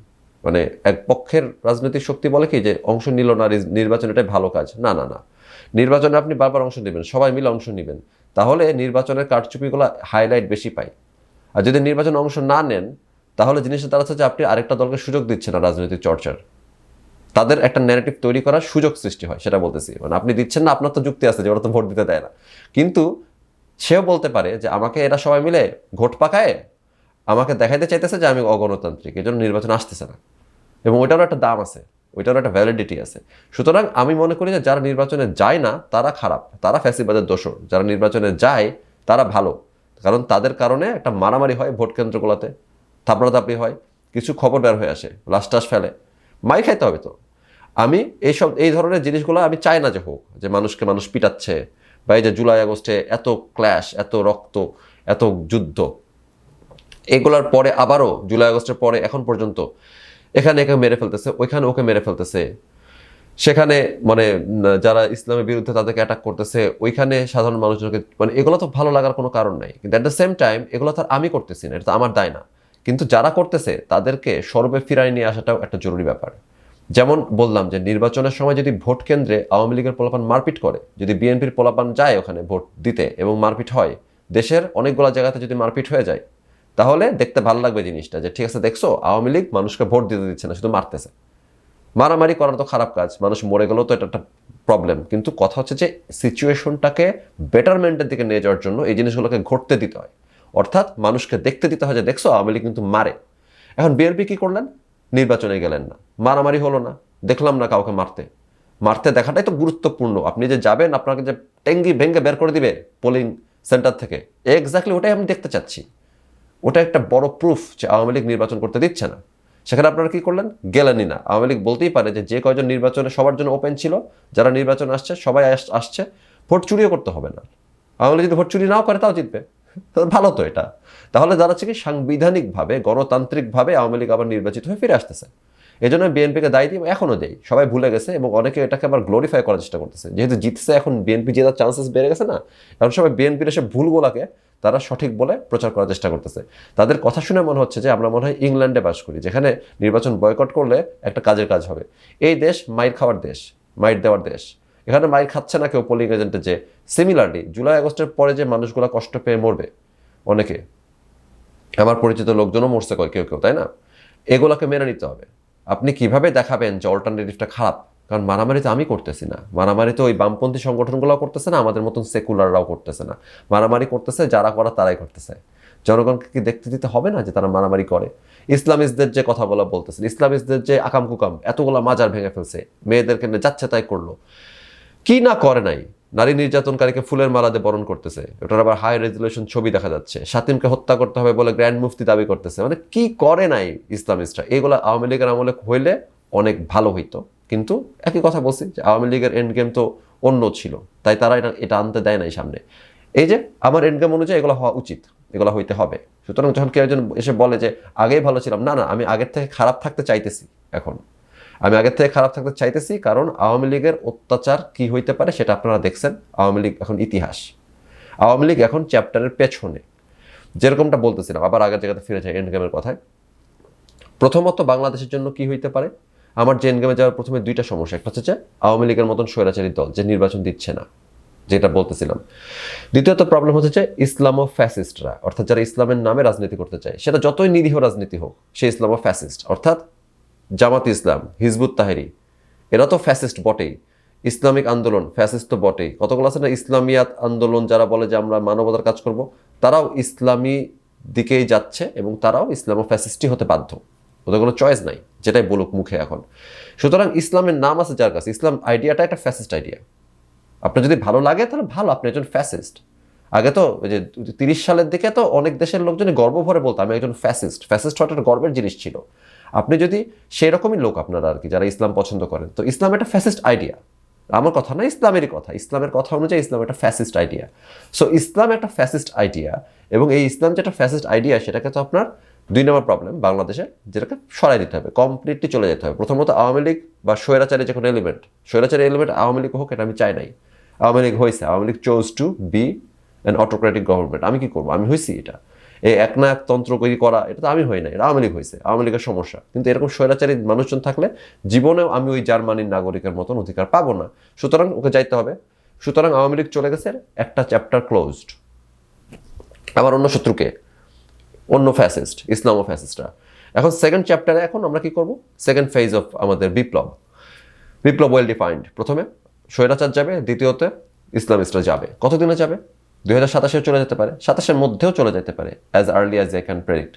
মানে এক পক্ষের রাজনৈতিক শক্তি বলে কি যে অংশ নিল না নির্বাচন, এটাই ভালো কাজ। না না না, নির্বাচনে আপনি বারবার অংশ নেবেন, সবাই মিলে অংশ নেবেন, তাহলে নির্বাচনের কারচুপিগুলো হাইলাইট বেশি পায়। আর যদি নির্বাচনে অংশ না নেন, তাহলে জিনিসটা দাঁড়াচ্ছে যে আপনি আরেকটা দলকে সুযোগ দিচ্ছেন না রাজনৈতিক চর্চার। তাদের একটা ন্যারেটিভ তৈরি করার সুযোগ সৃষ্টি হয়, সেটা বলতেছি। মানে আপনি দিচ্ছেন না, আপনার তো যুক্তি আছে যে ওরা তো ভোট দিতে দেয় না, কিন্তু সেও বলতে পারে যে আমাকে এরা সবাই মিলে ঘোট পাকায় আমাকে দেখাইতে চাইতেছে যে আমি অগণতান্ত্রিক, এই জন্য নির্বাচন আসতেছে না। এবং ওইটারও একটা দাম আছে, ওইটারও একটা ভ্যালিডিটি আছে। সুতরাং আমি মনে করি যে যারা নির্বাচনে যায় না তারা খারাপ, তারা ফ্যাসিবাদের দোষর। যারা নির্বাচনে যায় তারা ভালো, কারণ তাদের কারণে একটা মারামারি হয় ভোট কেন্দ্রগুলোতে, থাপড়াথাপড়ি হয়, কিছু খবর বের হয়ে আসে, লাশ ফেলে, মাই খাইতে হবে। তো আমি এই ধরনের জিনিসগুলো আমি চাই না যে হোক, যে মানুষকে মানুষ পিটাচ্ছে, বা এই যে জুলাই আগস্টে এত ক্ল্যাশ, এত রক্ত, এত যুদ্ধ, এগুলোর পরে আবারও জুলাই আগস্টের পরে এখন পর্যন্ত এখানে একে মেরে ফেলতেছে, ওইখানে ওকে মেরে ফেলতেছে, সেখানে মানে যারা ইসলামের বিরুদ্ধে তাদেরকে অ্যাটাক করতেছে, ওইখানে সাধারণ মানুষজনকে, মানে এগুলো তো ভালো লাগার কোনো কারণ নাই। কিন্তু অ্যাট দ্য সেম টাইম এগুলো তো আর আমি করতেছি না, এটা তো আমার দায় না। কিন্তু যারা করতেছে তাদেরকে সর্বে ফিরায় নিয়ে আসাটাও একটা জরুরি ব্যাপার। যেমন বললাম যে নির্বাচনের সময় যদি ভোট কেন্দ্রে আওয়ামী লীগের পোলাপান মারপিট করে, যদি বিএনপির পোলাপান যায় ওখানে ভোট দিতে এবং মারপিট হয়, দেশের অনেকগুলো জায়গাতে যদি মারপিট হয়ে যায়, তাহলে দেখতে ভালো লাগবে জিনিসটা, যে ঠিক আছে দেখছো আওয়ামী লীগ মানুষকে ভোট দিতে দিচ্ছে না, শুধু মারতেছে। মারামারি করার তো খারাপ কাজ, মানুষ মরে গেলেও তো এটা একটা প্রবলেম, কিন্তু কথা হচ্ছে যে সিচুয়েশনটাকে বেটারমেন্টের দিকে নিয়ে যাওয়ার জন্য এই জিনিসগুলোকে ঘটতে দিতে হয়, অর্থাৎ মানুষকে দেখতে দিতে হয় যে দেখছো আওয়ামী লীগ কিন্তু মারে। এখন বিএনপি কি করলেন? নির্বাচনে গেলেন না, মারামারি হলো না, দেখলাম না কাউকে মারতে। মারতে দেখাটাই তো গুরুত্বপূর্ণ। আপনি যে যাবেন, আপনাকে যে টেঙ্গি ভেঙ্গে বের করে দিবে পোলিং সেন্টার থেকে, এক্স্যাক্টলি ওটাই আমি দেখতে চাচ্ছি। ওটা একটা বড় প্রুফ যে আওয়ামী লীগ নির্বাচন করতে দিচ্ছে না। সেখানে আপনারা কি করলেন? গেলেনই না। আওয়ামী লীগ বলতেই পারে যে কয়জন নির্বাচনে সবার জন্য ওপেন ছিল, যারা নির্বাচনে আসছে সবাই আসছে, ভোট চুরিও করতে হবে না। আওয়ামী লীগ যদি ভোট চুরি নাও করে তাও জিতবে, ভালো তো এটা। তাহলে দাঁড়াচ্ছে কি, সাংবিধানিকভাবে গণতান্ত্রিকভাবে আওয়ামী লীগ আবার নির্বাচিত হয়ে ফিরে আসতেছে। এই জন্য বিএনপিকে দায়ী দিই, এখনও দেই, সবাই ভুলে গেছে এবং অনেকে এটাকে আবার গ্লোরিফাই করার চেষ্টা করতেছে। যেহেতু জিতছে, এখন বিএনপি জেতার চান্সেস বেড়ে গেছে না, এখন সবাই বিএনপির এসে ভুলগুলোকে তারা সঠিক বলে প্রচার করার চেষ্টা করতেছে। তাদের কথা শুনে মনে হচ্ছে যে আমরা মনে হয় ইংল্যান্ডে বাস করি, যেখানে নির্বাচন বয়কট করলে একটা কাজের কাজ হবে। এই দেশ মাইর খাওয়ার দেশ, মাইর দেওয়ার দেশ। এখানে মাইর খাচ্ছে না কেউ পোলিং এজেন্টে। যে সিমিলারলি জুলাই আগস্টের পরে যে মানুষগুলো কষ্ট পেয়ে মরবে, অনেকে আমার পরিচিত লোকজনও মরছে কেউ কেউ, তাই না? এগুলোকে মেনে নিতে হবে। আপনি কিভাবে দেখাবেন যে অল্টারনেটিভটা খারাপ? কারণ মারামারি তো আমি করতেছি না, মারামারি তো ওই বামপন্থী সংগঠনগুলোও করতেছে না, আমাদের মতন সেকুলাররাও করতেছে না। মারামারি করতেছে যারা করা তারাই করতেছে। জনগণকে কি দেখতে দিতে হবে না যে তারা মারামারি করে? ইসলামিস্টদের যে কথা বলতেছেন, ইসলামিস্টদের যে আকাম কুকাম, এতগুলা মাজার ভেঙে ফেলছে, মেয়েদেরকে যাচ্ছে তাই করলো, কি না করে নাই। নারী নির্যাতনকারীকে ফুলের মালা দিয়ে বরণ করতেছে, ওটার আবার হাই রেজুলেশন ছবি দেখা যাচ্ছে। শাতিমকে হত্যা করতে হবে বলে গ্র্যান্ড মুফতি দাবি করতেছে। মানে কি করে নাই ইসলামিস্টরা? এগুলো আওয়ামী লীগের আমলে হইলে অনেক ভালো হইতো, কিন্তু একই কথা বলছি যে আওয়ামী লীগের এন্ড গেম তো অন্য ছিল, তাই তারা এটা আনতে দেয় নাই সামনে। এই যে আমার এন্ড গেম অনুযায়ী এগুলো হওয়া উচিত, এগুলো হইতে হবে। সুতরাং যখন কেউ একজন এসে বলে যে আগেই ভালো ছিলাম, না না, আমি আগের থেকে খারাপ থাকতে চাইতেছি। এখন আমি আগের থেকে খারাপ থাকতে চাইতেছি, কারণ আওয়ামী লীগের অত্যাচার কি হইতে পারে সেটা আপনারা দেখছেন। আওয়ামী লীগ এখন ইতিহাস, আওয়ামী লীগ এখন চ্যাপ্টারের পেছনে। যেরকমটা বলতেছিলাম, আবার আগের জায়গাতে ফিরে যায় এন্ড গেমের কথায়। প্রথমত বাংলাদেশের জন্য কি হইতে পারে? আমার যে এন্ড গেমে যাওয়ার প্রথমে দুইটা সমস্যা। একটা হচ্ছে যে আওয়ামী লীগের মতন স্বৈরাচারী দল যে নির্বাচন দিচ্ছে না, যেটা বলতেছিলাম। দ্বিতীয়ত প্রবলেম হচ্ছে যে ইসলামো ফ্যাসিস্টরা, অর্থাৎ যারা ইসলামের নামে রাজনীতি করতে চায়, সেটা যতই নিরীহ রাজনীতি হোক, সে ইসলামো ফ্যাসিস্ট। অর্থাৎ জামাত ইসলাম, হিজবুত তাহরি, এরা তো ফ্যাসিস্ট বটেই। ইসলামিক আন্দোলন ফ্যাসিস্ট তো বটেই। কতগুলো আছে না ইসলামিয়াত আন্দোলন, যারা বলে যে আমরা মানবতার কাজ করব, তারাও ইসলামী দিকেই যাচ্ছে এবং তারাও ইসলামো ফ্যাসিস্টই হতে বাধ্য। ওদের কোনো চয়েস নাই, যেটাই বলুক মুখে এখন। সুতরাং ইসলামের নাম আছে যার কাছে, ইসলাম আইডিয়াটা একটা ফ্যাসিস্ট আইডিয়া। আপনার যদি ভালো লাগে তাহলে ভালো, আপনি একজন ফ্যাসিস্ট। আগে তো ওই যে 30 সালের দিকে তো অনেক দেশের লোকজনই গর্ব ভরে বলতো আমি একজন ফ্যাসিস্ট। ফ্যাসিস্ট হওয়াটা একটা গর্বের জিনিস ছিল। আপনি যদি সেই রকমই লোক আপনারা আর কি, যারা ইসলাম পছন্দ করেন, তো ইসলাম একটা ফ্যাসিস্ট আইডিয়া। আমার কথা না, ইসলামেরই কথা। ইসলামের কথা অনুযায়ী ইসলাম একটা ফ্যাসিস্ট আইডিয়া। সো ইসলাম একটা ফ্যাসিস্ট আইডিয়া, এবং এই ইসলাম যেটা ফ্যাসিস্ট আইডিয়া, সেটাকে তো আপনার 2 নম্বর প্রবলেম বাংলাদেশে, যেটাকে সরাই দিতে হবে, কমপ্লিটলি চলে যেতে হবে। প্রথমত আওয়ামী লীগ বা স্বৈরাচারী যে কোনো এলিমেন্ট, স্বৈরাচারী এলিমেন্ট আওয়ামী লীগ হোক, এটা আমি চাই নাই। আওয়ামী লীগ হয়েছে, Awami League chose to be an autocratic government. আমি কি করবো? আমি হয়েছি এটা। এই একনায়কতন্ত্র করা, এটা তো আমি হই নাই, এটা আওয়ামী লীগ হয়েছে, আওয়ামী লীগের সমস্যা। কিন্তু এরকম স্বৈরাচারী মানুষজন থাকলে জীবনেও আমি ওই জার্মানির নাগরিকের মতন অধিকার পাবো না। সুতরাং ওকে যাইতে হবে। সুতরাং আওয়ামী লীগ চলে গেছে, একটা চ্যাপ্টার ক্লোজড। আবার অন্য শত্রুকে, অন্য ফ্যাসিস্ট, ইসলামো ফ্যাসিস্টরা। এখন সেকেন্ড চ্যাপ্টারে এখন আমরা কি করব? সেকেন্ড ফেজ অফ আমাদের বিপ্লব। বিপ্লব ওয়েল ডিফাইন্ড। প্রথমে স্বৈরাচার যাবে, দ্বিতীয়তে ইসলামিস্টরা যাবে। কতদিনে যাবে? 2027 চলে যেতে পারে, 27-এর মধ্যেও চলে যেতে পারে, as early as I can predict,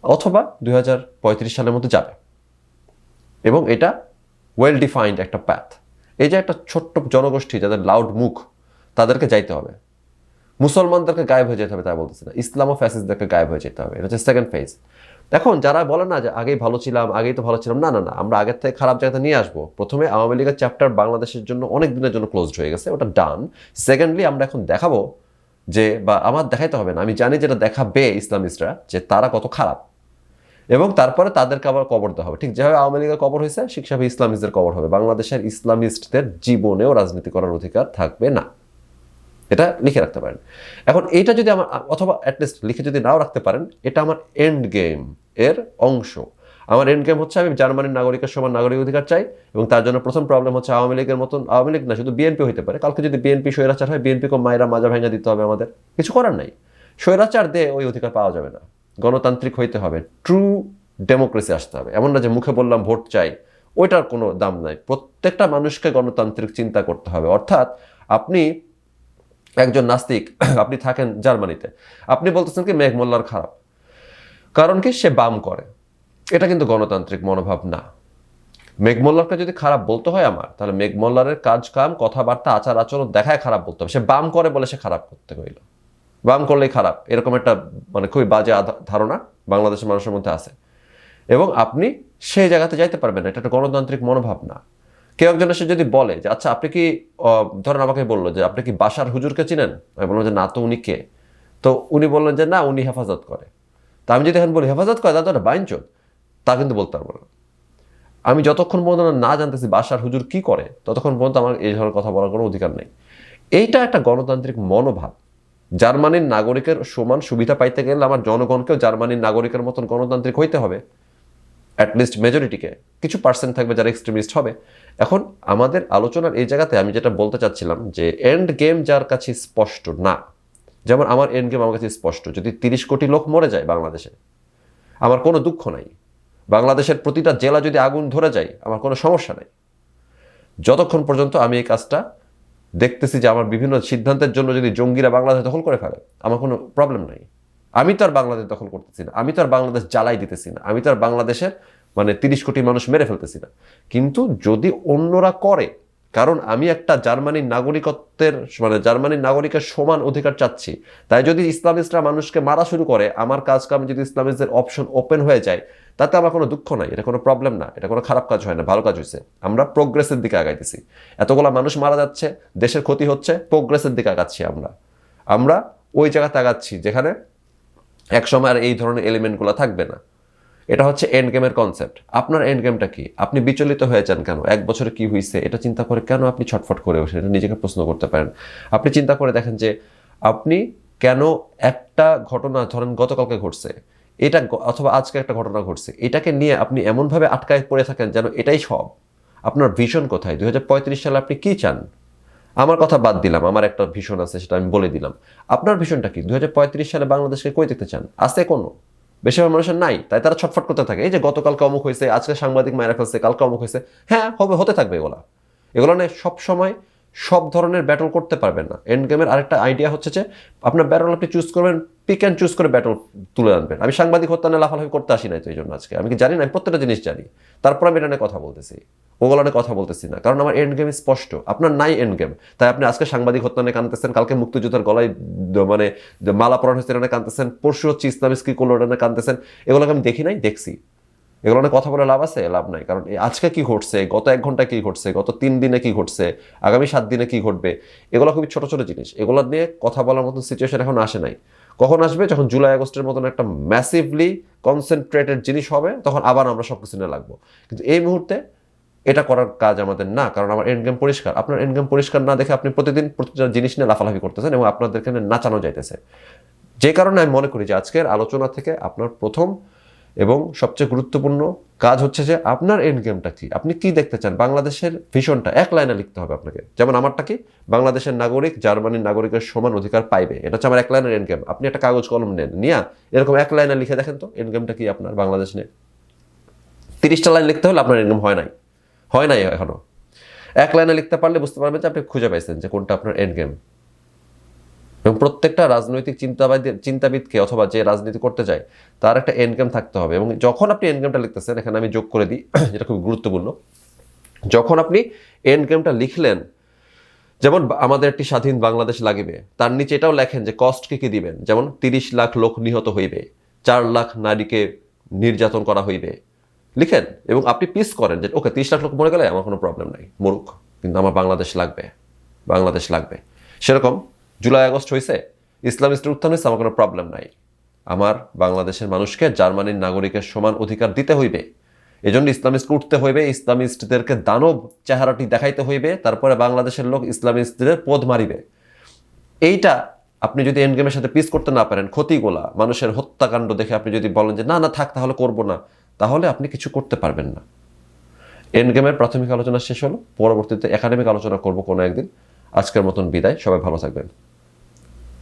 অথবা 2035 সালের মধ্যে যাবে। এবং এটা ওয়েল ডিফাইন্ড একটা প্যাথ। এই যে একটা ছোট্ট জনগোষ্ঠী যাদের লাউড মুখ, তাদেরকে যাইতে হবে। মুসলমানদেরকে গায়েব হয়ে যেতে হবে তাই বলতেছে না, ইসলাম ও ফ্যাসিস্টদেরকে গায়েব হয়ে যেতে হবে। এটা হচ্ছে সেকেন্ড ফেজ। এখন যারা বলে না যে আগেই ভালো ছিলাম, আগেই তো ভালো ছিলাম, না না না, আমরা আগের থেকে খারাপ জায়গাতে নিয়ে আসবো। প্রথমে আওয়ামী লীগের চ্যাপ্টার বাংলাদেশের জন্য অনেক দিনের জন্য ক্লোজড হয়ে গেছে, ওটা ডান। সেকেন্ডলি আমরা এখন দেখাবো যে, বা আমার দেখাইতে হবে না, আমি জানি যেটা দেখাবে ইসলামিস্টরা, যে তারা কত খারাপ। এবং তারপরে তাদেরকে আবার কবর দেওয়া হবে। ঠিক যেভাবে আওয়ামী লীগের কবর হয়েছে, সেভাবে ইসলামিস্টদের কবর হবে। বাংলাদেশের ইসলামিস্টদের জীবনেও রাজনীতি করার অধিকার থাকবে না। এটা লিখে রাখতে পারেন। এখন এইটা যদি আমার, অথবা অ্যাটলিস্ট লিখে যদি নাও রাখতে পারেন, এটা আমার এন্ড গেম এর অংশ। আমার এন্ড গেম হচ্ছে আমি জার্মানির নাগরিকের সমান নাগরিক অধিকার চাই, এবং তার জন্য প্রথম প্রবলেম হচ্ছে আওয়ামী লীগের মতন, আওয়ামী লীগ না শুধু বিএনপি হইতে পারে। কালকে যদি বিএনপি স্বৈরাচার হয়, বিএনপিকে মায়েরা মাজা ভেঙে দিতে হবে, আমাদের কিছু করার নাই। স্বৈরাচার দিয়ে ওই অধিকার পাওয়া যাবে না। গণতান্ত্রিক হইতে হবে, ট্রু ডেমোক্রেসি আসতে হবে। এমন না যে মুখে বললাম ভোট চাই, ওইটার কোনো দাম নাই। প্রত্যেকটা মানুষকে গণতান্ত্রিক চিন্তা করতে হবে। অর্থাৎ আপনি একজন নাস্তিক, আপনি থাকেন জার্মানিতে, আপনি বলতেছেন কি মেঘ মোল্লার খারাপ, কারণ কি সে বাম করে। এটা কিন্তু গণতান্ত্রিক মনোভাব না। মেঘ মোল্লারকে যদি খারাপ বলতে হয় আমার, তাহলে মেঘ মোল্লারের কাজ কাম, কথাবার্তা, আচার আচরণ দেখায় খারাপ বলতে হবে। সে বাম করে বলে সে খারাপ করতে হইল, বাম করলেই খারাপ, এরকম একটা মানে খুবই বাজে ধারণা বাংলাদেশের মানুষের মধ্যে আছে। এবং আপনি সেই জায়গাতে যাইতে পারবেন না, এটা একটা গণতান্ত্রিক মনোভাব না। কেউ একজন এসে যদি বলে যে আচ্ছা আপনি কি, ধরেন আমাকে বললো যে আপনি কি বাশার হুজুরকে চিনেন, আমি বললাম যে না, তো উনি কে? তো উনি বললেন যে না, উনি হেফাজত করে। তা আমি যদি এখন বলি হেফাজত করে, তাহলে বাইনচোদ, তা কিন্তু বলতে পারবো না। আমি যতক্ষণ পর্যন্ত না জানতেছি বাশার হুজুর কি করে, ততক্ষণ পর্যন্ত আমার এই ধরনের কথা বলার কোনো অধিকার নেই। এইটা একটা গণতান্ত্রিক মনোভাব। জার্মানির নাগরিকের সমান সুবিধা পাইতে গেলে আমার জনগণকেও জার্মানির নাগরিকের মতন গণতান্ত্রিক হইতে হবে, অ্যাটলিস্ট মেজরিটিকে। কিছু পার্সেন্ট থাকবে যারা এক্সট্রিমিস্ট হবে। এখন আমাদের আলোচনার এই জায়গাতে আমি যেটা বলতে চাচ্ছিলাম যে এন্ড গেম যার কাছে স্পষ্ট না, যেমন আমার এন্ড গেম আমার কাছে স্পষ্ট, যদি 30 কোটি লোক মরে যায় বাংলাদেশে, আমার কোনো দুঃখ নাই। বাংলাদেশের প্রতিটা জেলা যদি আগুন ধরে যায়, আমার কোনো সমস্যা নাই, যতক্ষণ পর্যন্ত আমি এই কাজটা দেখতেছি যে আমার বিভিন্ন সিদ্ধান্তের জন্য যদি জঙ্গিরা বাংলাদেশ দখল করে ফেলে, আমার কোনো প্রবলেম নাই। আমি তো আর বাংলাদেশ দখল করতেছি না, আমি তো আর বাংলাদেশ জ্বালাই দিতেছি না, আমি তো আর বাংলাদেশের মানে 30 কোটি মানুষ মেরে ফেলতেছি না। কিন্তু যদি অন্যরা করে, কারণ আমি একটা জার্মানির নাগরিকত্বের মানে জার্মানির নাগরিকের সমান অধিকার চাচ্ছি, তাই যদি ইসলামিস্টরা মানুষকে মারা শুরু করে, আমার কাজ কাম যদি ইসলামিস্টদের অপশন ওপেন হয়ে যায়, তাতে আমার কোনো দুঃখ নাই, এটা কোনো প্রবলেম না, এটা কোনো খারাপ কাজ হয় না, ভালো কাজ হয়েছে। আমরা প্রোগ্রেসের দিকে আগাইতেছি, এতগুলো মানুষ মারা যাচ্ছে, দেশের ক্ষতি হচ্ছে, প্রোগ্রেসের দিকে আগাচ্ছি আমরা। আমরা ওই জায়গাতে আগাচ্ছি যেখানে একসময় আর এই ধরনের এলিমেন্টগুলো থাকবে না। এটা হচ্ছে এন্ড গেমের কনসেপ্ট। আপনার এন্ড গেমটা কি? আপনি বিচলিত হয়ে যান কেন? এক বছরে কি হয়েছে এটা চিন্তা করে কেন আপনি ছটফট করে ওঠেন? এটা নিজেকে প্রশ্ন করতে পারেন। আপনি চিন্তা করে দেখেন যে আপনি কেন একটা ঘটনা, ধরেন গতকালকে ঘটছে এটা, অথবা আজকে একটা ঘটনা ঘটছে, এটাকে নিয়ে আপনি এমনভাবে আটকায় পড়ে থাকেন যেন এটাই সব। আপনার ভিশন কোথায়? 2035 সালে আপনি কি চান? আমার কথা বাদ দিলাম, আমার একটা ভিশন আছে, সেটা আমি বলে দিলাম। আপনার ভিশনটা কি? 2035 সালে বাংলাদেশকে কই দেখতে চান? আছে কোনো? বেশিরভাগ মানুষের নাই, তাই তারা ছটফট করতে থাকে। এই যে গতকালকে অমুক হয়েছে, আজকে সাংবাদিক মায়েরা ফেলছে, কালকে অমুক হয়েছে। হ্যাঁ, হতে থাকবে এগুলা। এগুলো নিয়ে সবসময় সব ধরনের ব্যাটল করতে পারবেন না। এন্ড গেমের আরেকটা আইডিয়া হচ্ছে যে আপনার ব্যাটল আপনি চুজ করবেন, পিক অ্যান্ড চুজ করে ব্যাটল তুলে আনবেন। আমি সাংবাদিক হত্যা নিয়ে লাফালাফি করতে আসি নাই তো এই জন্য আজকে। আমি কি জানি না? আমি প্রত্যেকটা জিনিস জানি, তারপর আমি এটা নিয়ে কথা বলতেছি, ওগুলো নিয়ে কথা বলতেছি না, কারণ আমার এন্ড গেম স্পষ্ট। আপনার নাই এন্ড গেম, তাই আপনি আজকে সাংবাদিক হত্যা নিয়ে কাঁদতেছেন, কালকে মুক্তিযোদ্ধার গলায় মানে মালা পরান হয়েছে এটা নিয়ে কাঁদতেছেন, পরশু হচ্ছে ইসলামিক কি করলো এটা নিয়ে কাঁদতেছেন। এগুলোকে আমি দেখি নাই, দেখছি। এগুলো নিয়ে কথা বলে লাভ আছে? লাভ নাই। কারণ আজকে কি ঘটছে, গত 1 ঘন্টায় কি ঘটছে, গত 3 দিনে কি ঘটছে, আগামী 7 দিনে কি ঘটবে, এগুলো খুবই ছোট ছোট জিনিস। এগুলো নিয়ে কথা বলার মতো সিচুয়েশন এখন আসে নাই। কখন আসবে? যখন জুলাই আগস্টের মতন একটা ম্যাসিভলি কনসেন্ট্রেটেড জিনিস হবে, তখন আবার আমরা সব কিছু নিয়ে লাগবো। কিন্তু এই মুহূর্তে এটা করার কাজ আমাদের না, কারণ আমার এন্ড গেম পরিষ্কার। আপনার এন্ড গেম পরিষ্কার না দেখে আপনি প্রতিদিন প্রতিটা জিনিস নিয়ে লাফালাফি করতেছেন এবং আপনাদেরকে নাচানো যাইতেছে। যে কারণে আমি মনে করি যে আজকের আলোচনা থেকে আপনার প্রথম এবং সবচেয়ে গুরুত্বপূর্ণ কাজ হচ্ছে যে আপনার এন্ড গেমটা কি, আপনি কি দেখতে চান, বাংলাদেশের ভিশনটা এক লাইনে লিখতে হবে আপনাকে। যেমন আমারটা কি, বাংলাদেশের নাগরিক জার্মানির নাগরিকের সমান অধিকার পাইবে, এটা হচ্ছে আমার এক লাইনের এন্ড গেম। আপনি একটা কাগজ কলম নেন, নিয়ে এরকম এক লাইনে লিখে দেখেন তো এন্ড গেমটা কি আপনার বাংলাদেশ নিয়ে। 30টা লাইন লিখতে হলে আপনার এন্ড গেম হয় নাই এখনো। এক লাইনে লিখতে পারলে বুঝতে পারবেন যে আপনি খুঁজে পাইছেন যে কোনটা আপনার এন্ড গেম। এবং প্রত্যেকটা রাজনৈতিক চিন্তাবিদকে অথবা যে রাজনীতি করতে যায় তার একটা এন্ড গেম থাকতে হবে। এবং যখন আপনি এন্ড গেমটা লিখতেছেন, এখানে আমি যোগ করে দিই যেটা খুব গুরুত্বপূর্ণ, যখন আপনি এন্ড গেমটা লিখলেন, যেমন আমাদের একটি স্বাধীন বাংলাদেশ লাগিবে, তার নিচে এটাও লেখেন যে কস্ট কি দিবেন, যেমন 30 লাখ লোক নিহত হইবে, 4 লাখ নারীকে নির্যাতন করা হইবে, লিখেন। এবং আপনি পিস করেন যে ওকে 30 লাখ লোক মরে গেলে আমার কোনো প্রবলেম নাই, মরুক, কিন্তু আমার বাংলাদেশ লাগবে। সেরকম জুলাই আগস্ট হয়েছে, ইসলামিস্টের উত্থান হয়েছে, আমার কোনো প্রবলেম নাই, আমার বাংলাদেশের মানুষকে জার্মানির নাগরিকের সমান অধিকার দিতে হইবে। এজন্য ইসলামিস্টকে উঠতে হইবে, ইসলামিস্টদেরকে দানব চেহারাটি দেখাইতে হইবে, তারপরে বাংলাদেশের লোক ইসলামিস্টদের পদ মারিবে। এইটা আপনি যদি এন্ড গেমের সাথে পিস করতে না পারেন, ক্ষতিগুলা মানুষের হত্যাকাণ্ড দেখে আপনি যদি বলেন যে না থাক তাহলে করবো না, তাহলে আপনি কিছু করতে পারবেন না। এন্ড গেমের প্রাথমিক আলোচনা শেষ হলো, পরবর্তীতে একাডেমিক আলোচনা করব কোনো একদিন। আজকের মতন বিদায়, সবাই ভালো থাকবেন।